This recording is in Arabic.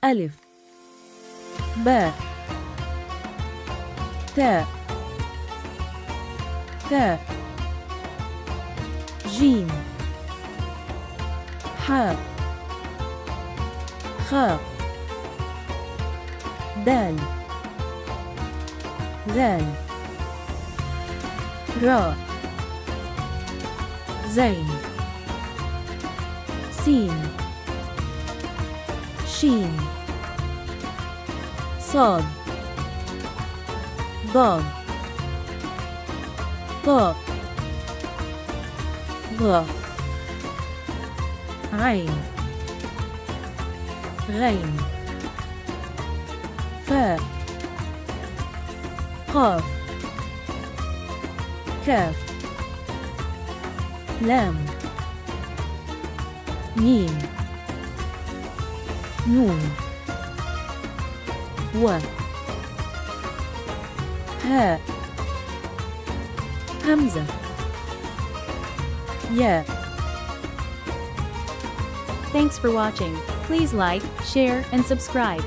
ألف باء تاء ثاء جيم حاء خاء دال ذال راء زين سين شين صاد ضاد طاء ظاء عين غين فاء قاف كاف لام ميم نون و هاء همزة ياء. Thanks for watching. Please like, share, and subscribe.